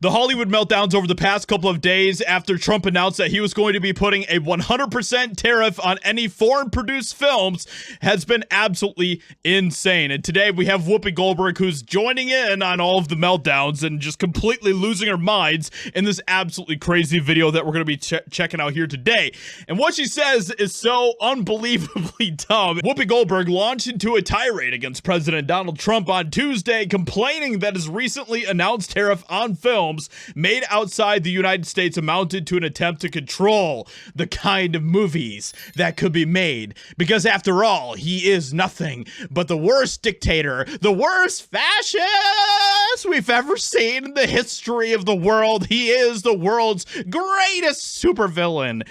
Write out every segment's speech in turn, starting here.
The Hollywood meltdowns over the past couple of days after Trump announced that he was going to be putting a 100% tariff on any foreign-produced films has been absolutely insane. And today we have Whoopi Goldberg, who's joining in on all of the meltdowns and just completely losing her minds in this absolutely crazy video that we're going to be checking out here today. And what she says is so unbelievably dumb. Whoopi Goldberg launched into a tirade against President Donald Trump on Tuesday, complaining that his recently announced tariff on films made outside the United States amounted to an attempt to control the kind of movies that could be made. Because after all, he is nothing but the worst dictator, the worst fascist we've ever seen in the history of the world. He is the world's greatest supervillain.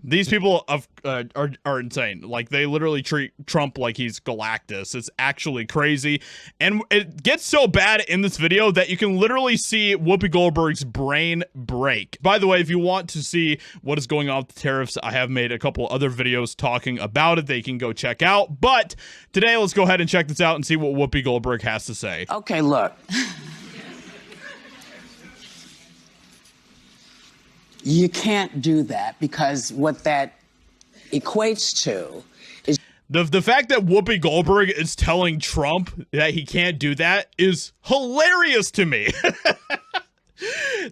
These people are insane. Like, they literally treat Trump like he's Galactus. It's actually crazy. And it gets so bad in this video that you can literally see Whoopi Goldberg's brain break. By the way, if you want to see what is going on with the tariffs, I have made a couple other videos talking about it that you can go check out. But today, let's go ahead and check this out and see what Whoopi Goldberg has to say. Okay, look. You can't do that, because what that equates to is... The fact that Whoopi Goldberg is telling Trump that he can't do that is hilarious to me.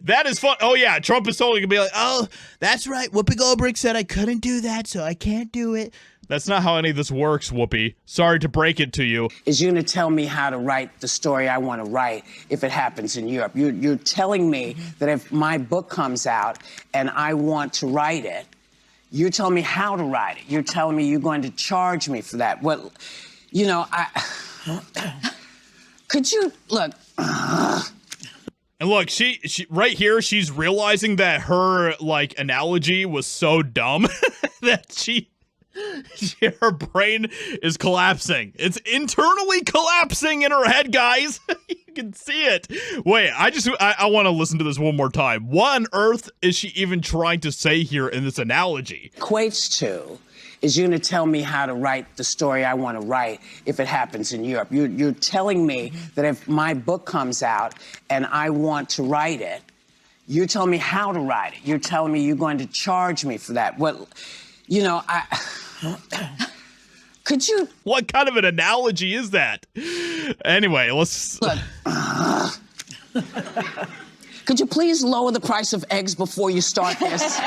That is fun. Oh, yeah, Trump is totally going to be like, oh, that's right. Whoopi Goldberg said I couldn't do that, so I can't do it. That's not how any of this works, Whoopi. Sorry to break it to you. Is you're going to tell me how to write the story I want to write if it happens in Europe. You're telling me that if my book comes out and I want to write it, you're telling me how to write it. You're telling me you're going to charge me for that. Well, you know, could you, look... And look, she right here, she's realizing that her, like, analogy was so dumb that her brain is collapsing. It's internally collapsing in her head, guys. You can see it. Wait, I want to listen to this one more time. What on earth is she even trying to say here in this analogy? Equates to is you're going to tell me how to write the story I want to write if it happens in Europe. You're telling me that if my book comes out and I want to write it, you're telling me how to write it. You're telling me you're going to charge me for that. Well, you know, could you... What kind of an analogy is that? Anyway, let's... Look, could you please lower the price of eggs before you start this?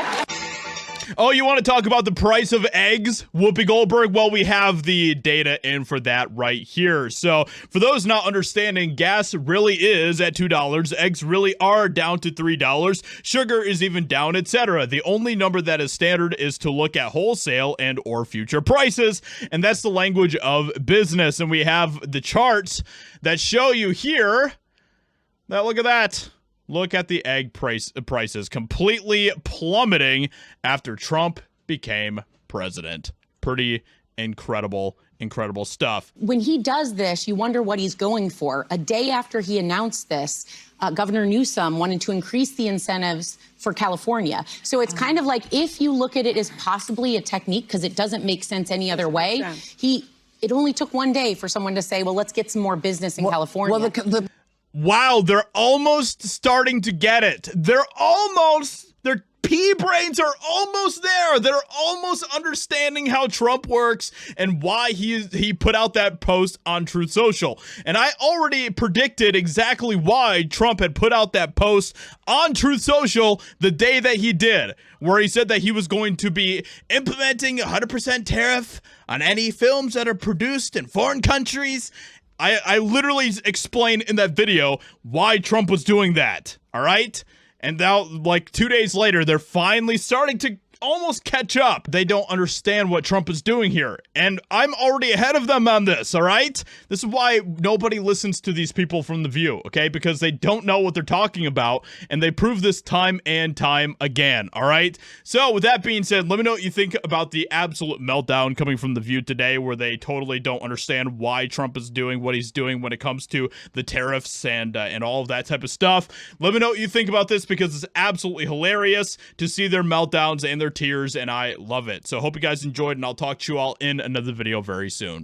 Oh, you want to talk about the price of eggs, Whoopi Goldberg? Well, we have the data in for that right here. So for those not understanding, gas really is at $2. Eggs really are down to $3. Sugar is even down, etc. The only number that is standard is to look at wholesale and or future prices. And that's the language of business. And we have the charts that show you here. Now, look at that. Look at the egg prices completely plummeting after Trump became president. Pretty incredible stuff. When he does this, you wonder what he's going for. A day after he announced this, Governor Newsom wanted to increase the incentives for California. So it's kind of like, if you look at it as possibly a technique, because it doesn't make sense any other way, it only took one day for someone to say, well, let's get some more business in California. Well, Wow, they're almost starting to get it. Their pea brains are almost there. They're almost understanding how Trump works and why he put out that post on Truth Social. And I already predicted exactly why Trump had put out that post on Truth Social the day that he did, where he said that he was going to be implementing 100% tariff on any films that are produced in foreign countries. I literally explained in that video why Trump was doing that, all right? And now, like 2 days later, they're finally starting to almost catch up. They don't understand what Trump is doing here. And I'm already ahead of them on this, all right? This is why nobody listens to these people from The View, okay? Because they don't know what they're talking about, and they prove this time and time again, all right? So with that being said, let me know what you think about the absolute meltdown coming from The View today, where they totally don't understand why Trump is doing what he's doing when it comes to the tariffs and all of that type of stuff. Let me know what you think about this, because it's absolutely hilarious to see their meltdowns and their tears, and I love it. So hope you guys enjoyed, and I'll talk to you all in another video very soon.